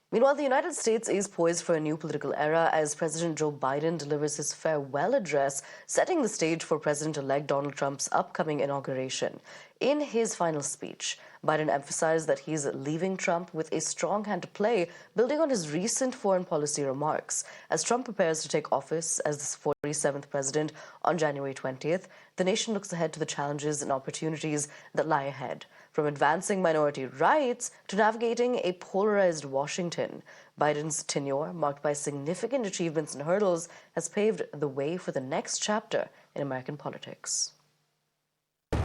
Meanwhile, the United States is poised for a new political era as President Joe Biden delivers his farewell address, setting the stage for President-elect Donald Trump's upcoming inauguration. In his final speech, Biden emphasized that he's leaving Trump with a strong hand to play, building on his recent foreign policy remarks. As Trump prepares to take office as the 47th president on January 20th, the nation looks ahead to the challenges and opportunities that lie ahead. From advancing minority rights to navigating a polarized Washington, Biden's tenure, marked by significant achievements and hurdles, has paved the way for the next chapter in American politics.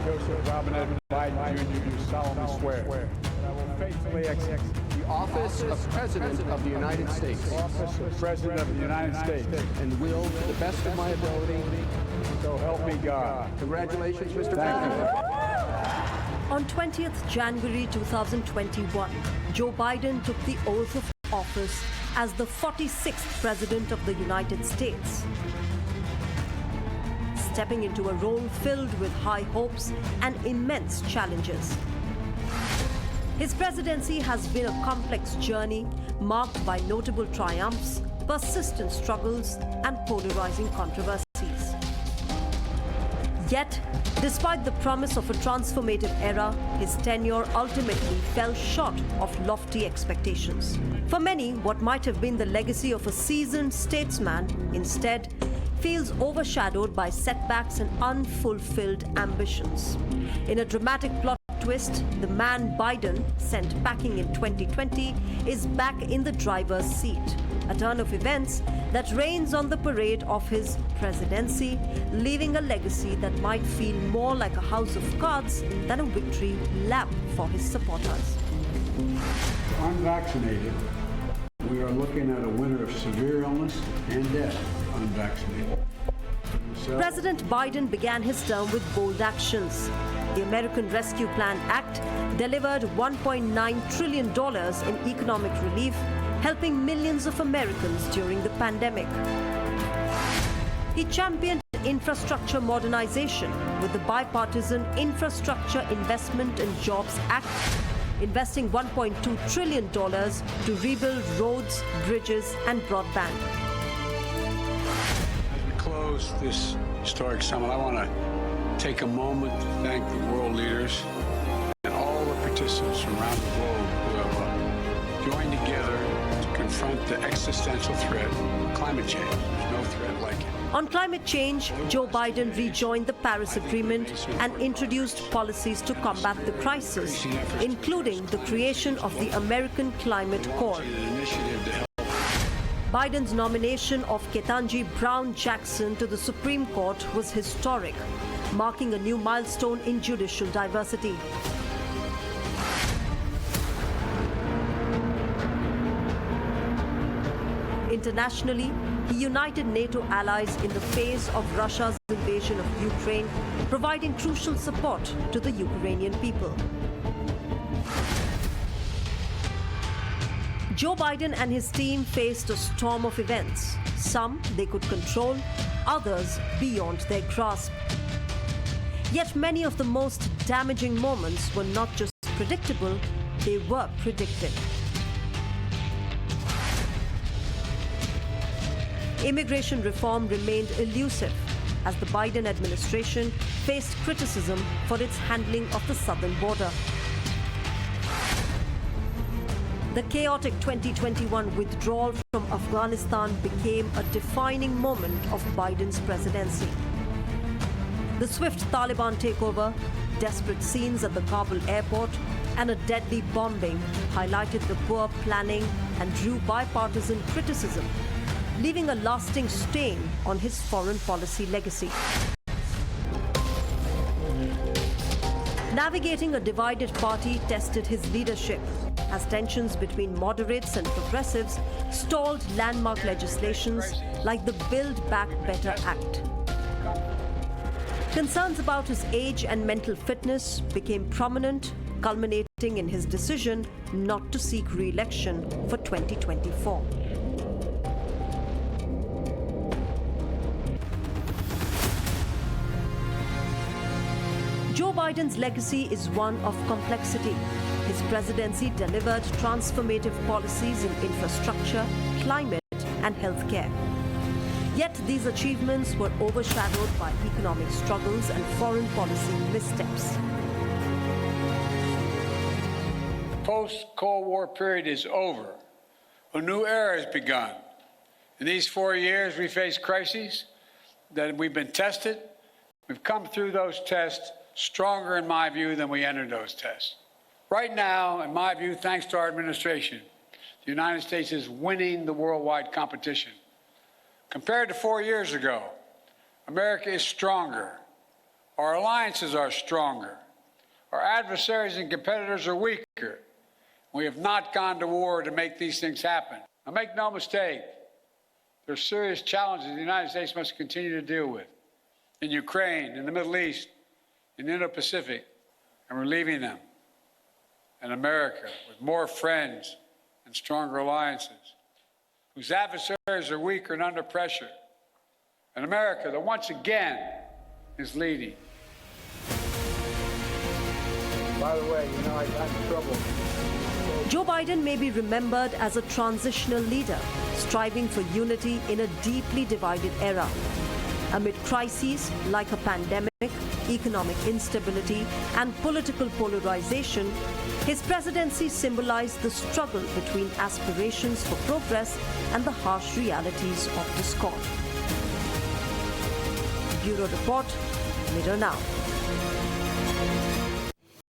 Joseph Robinette Biden Jr., do solemnly swear that I will faithfully execute the office of President of the United States. the office of President of the United States, And will, to the best of my ability, so help me God. congratulations, Mr. Thank President. On 20th January 2021, Joe Biden took the oath of office as the 46th President of the United States, stepping into a role filled with high hopes and immense challenges. His presidency has been a complex journey marked by notable triumphs, persistent struggles, and polarizing controversies. Yet, despite the promise of a transformative era, his tenure ultimately fell short of lofty expectations. For many, what might have been the legacy of a seasoned statesman instead feels overshadowed by setbacks and unfulfilled ambitions. In a dramatic plot twist, the man Biden sent packing in 2020 is back in the driver's seat, a turn of events that rains on the parade of his presidency, leaving a legacy that might feel more like a house of cards than a victory lap for his supporters. Unvaccinated, we are looking at a winter of severe illness and death, unvaccinated. President Biden began his term with bold actions. The American Rescue Plan Act delivered $1.9 trillion in economic relief, helping millions of Americans during the pandemic. He championed infrastructure modernization with the bipartisan Infrastructure Investment and Jobs Act, investing $1.2 trillion to rebuild roads, bridges, and broadband. As we close this historic summit, I want to take a moment to thank the world leaders and all the participants from around the globe who have joined together to confront the existential threat of climate change. There's no threat like it. On climate change, Joe Biden rejoined the Paris Agreement and introduced policies to combat the crisis, including the creation of the American Climate Corps. Biden's nomination of Ketanji Brown Jackson to the Supreme Court was historic, marking a new milestone in judicial diversity. Internationally, he united NATO allies in the face of Russia's invasion of Ukraine, providing crucial support to the Ukrainian people. Joe Biden and his team faced a storm of events. Some they could control, others beyond their grasp. Yet many of the most damaging moments were not just predictable, they were predicted. Immigration reform remained elusive as the Biden administration faced criticism for its handling of the southern border. The chaotic 2021 withdrawal from Afghanistan became a defining moment of Biden's presidency. The swift Taliban takeover, desperate scenes at the Kabul airport, and a deadly bombing highlighted the poor planning and drew bipartisan criticism, leaving a lasting stain on his foreign policy legacy. Navigating a divided party tested his leadership, as tensions between moderates and progressives stalled landmark legislations like the Build Back Better Act. Concerns about his age and mental fitness became prominent, culminating in his decision not to seek re-election for 2024. Joe Biden's legacy is one of complexity. his presidency delivered transformative policies in infrastructure, climate, and healthcare. Yet these achievements were overshadowed by economic struggles and foreign policy missteps. The post-Cold War period is over. A new era has begun. In these 4 years, we faced crises that we've been tested. We've come through those tests stronger, in my view, than we entered those tests. Right now, in my view, thanks to our administration, the United States is winning the worldwide competition. Compared to 4 years ago, America is stronger. Our alliances are stronger. Our adversaries and competitors are weaker. We have not gone to war to make these things happen. Now, make no mistake, there are serious challenges the United States must continue to deal with in Ukraine, in the Middle East, in the Indo-Pacific, and we're leaving them. And America, with more friends and stronger alliances, whose adversaries are weaker and under pressure. And America, that once again is leading. By the way, I got in trouble. Joe Biden may be remembered as a transitional leader, striving for unity in a deeply divided era. Amid crises like a pandemic, economic instability, and political polarization, his presidency symbolized the struggle between aspirations for progress and the harsh realities of discord. Bureau Report, Mirror Now.